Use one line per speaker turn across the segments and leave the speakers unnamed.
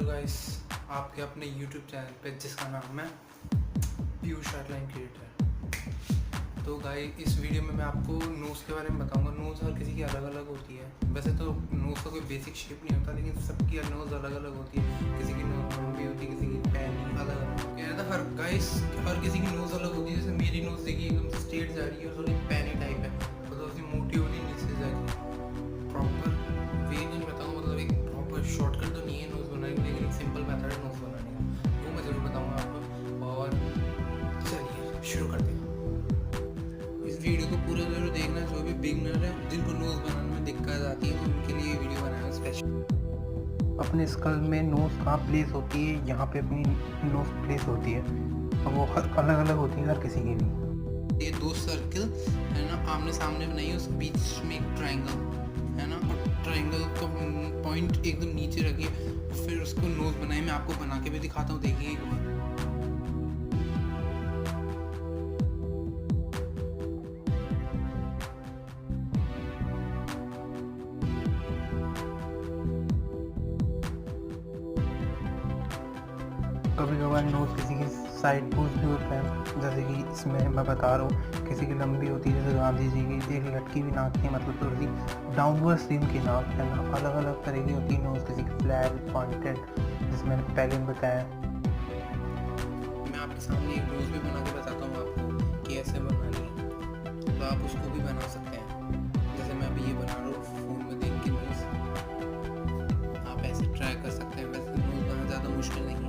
Guys, आपके अपने YouTube channel पे जिसका नाम है पीयूष आउटलाइन क्रिएटर। तो गाइस, इस वीडियो में मैं आपको नोज़ के बारे में बताऊंगा। नोज़ हर किसी की अलग अलग होती है। वैसे तो नोज़ का कोई बेसिक शेप नहीं होता, लेकिन सबकी नोज़ अलग अलग होती है। किसी की नोज़ लंबी होती है, किसी की पैनी अलग अलग है ना। हर किसी की नोज़ अलग होती है। जैसे मेरी नोज़ देखिए एकदम से स्ट्रेट जा रही है और थोड़ी पैनी टाइप है, तो थोड़ी मोटी होती नीचे जा रही है। प्रॉपर वे नहीं बताऊँगा, मतलब एक प्रॉपर शॉर्टकट तो नहीं है नोज़ बनाने के, लेकिन एक सिंपल मेथड है नोज़ बनाने का, वो मैं ज़रूर बताऊँगा आपको। और चलिए शुरू करते हैं। इस वीडियो को पूरा ज़रूर देखना। जो भी बिगनर है, जिनको नोज़ बनाने में दिक्कत आती है, उनके लिए वीडियो बनाना स्पेशल। अपने स्कल में नोज़ कहाँ प्लेस होती है, यहाँ पे अपनी नोज़ प्लेस होती है, और वो हर अलग अलग होती है हर किसी की भी। ये दो सर्कल है ना, आमने सामने बनाई है, उस बीच में एक ट्रायंगल है ना, और ट्रायंगल का पॉइंट एकदम नीचे रखिए, फिर उसको नोज़ बनाए। मैं आपको बना के भी दिखाता हूँ, देखिए एक बार। कभी कभार नोज़ किसी की साइड पोज भी होता है, जैसे कि इसमें मैं बता रहा हूँ। किसी की लंबी होती है, जैसे गांधी जी की एक लटकी भी नाक की, मतलब थोड़ी सी डाउनवर्ड स्ट्रीम की नाक है ना। अलग अलग तरह की होती है नोज़, किसी की फ्लैट पॉइंटेड, जिसमें मैंने पहले भी बताया। मैं आपके सामने एक नोज़ भी बना के बताता हूँ आपको कि ऐसे बनानी है, तो आप उसको भी बना सकते हैं। जैसे मैं अभी ये बना रहा हूँ फ़ोन में देख के नोज़, आप ऐसे ट्राई कर सकते हैं। वैसे नोज़ बनाना ज़्यादा मुश्किल नहीं है।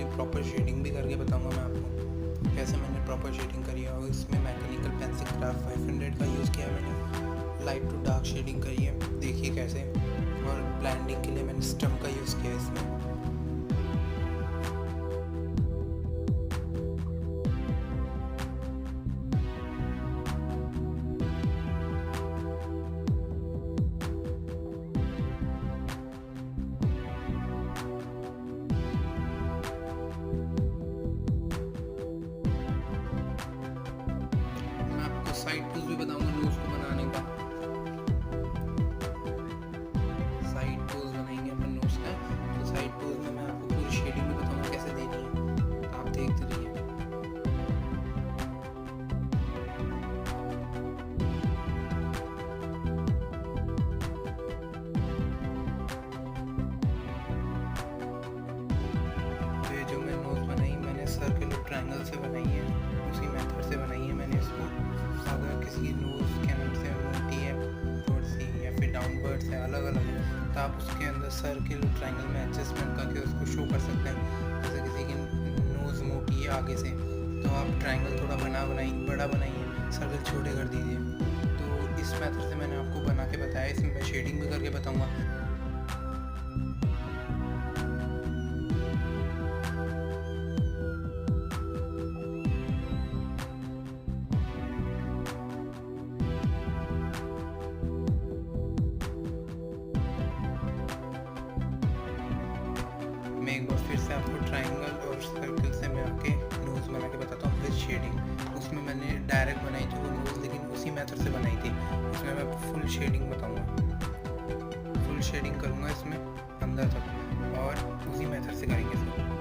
प्रॉपर शेडिंग भी करके बताऊंगा मैं आपको कैसे मैंने प्रॉपर शेडिंग करी है। और इसमें मैकेनिकल पेंसिल क्राफ्ट 500 का यूज़ किया है मैंने। लाइट टू डार्क शेडिंग करी है, देखिए कैसे। और ब्लेंडिंग के लिए मैंने स्टम्प का यूज़ किया है इसमें। साइड पोज भी बताऊंगा नोज़ को बनाने का। साइड पोज बनाएंगे अपन नोज़ का, तो साइड पोज में मैं आपको पूरी शेडिंग भी बताऊंगा कैसे देनी है, आप देखते रहिए। तो ये जो मैं नोज़ बनाई, मैंने सर्कल और ट्रायंगल से बनाई है, उसी मेथड से बनाई है मैंने इसको। अगर किसी की नोज़ क्या नाम से मोटी है थोड़ी सी, या फिर डाउनवर्ड से अलग अलग है, तो आप उसके अंदर सर्किल और ट्रायंगल में एडजस्टमेंट करके उसको शो कर सकते हैं। जैसे किसी की नोज़ मोटी है आगे से, तो आप ट्रायंगल थोड़ा बड़ा बनाइए, सर्किल छोटे कर दीजिए। तो इस मेथड से मैंने आपको बना के बताया। इसमें मैं शेडिंग भी करके बताऊँगा। मैं एक बार फिर से आपको ट्रायंगल और सर्कल से मैं आके नोज़ बना के बताता हूँ विद शेडिंग। उसमें मैंने डायरेक्ट बनाई थी वो नोज़, लेकिन उसी मेथड से बनाई थी। उसमें मैं फुल शेडिंग बताऊँगा, फुल शेडिंग करूँगा इसमें अंदर तक, और उसी मेथड से करेंगे इसमें।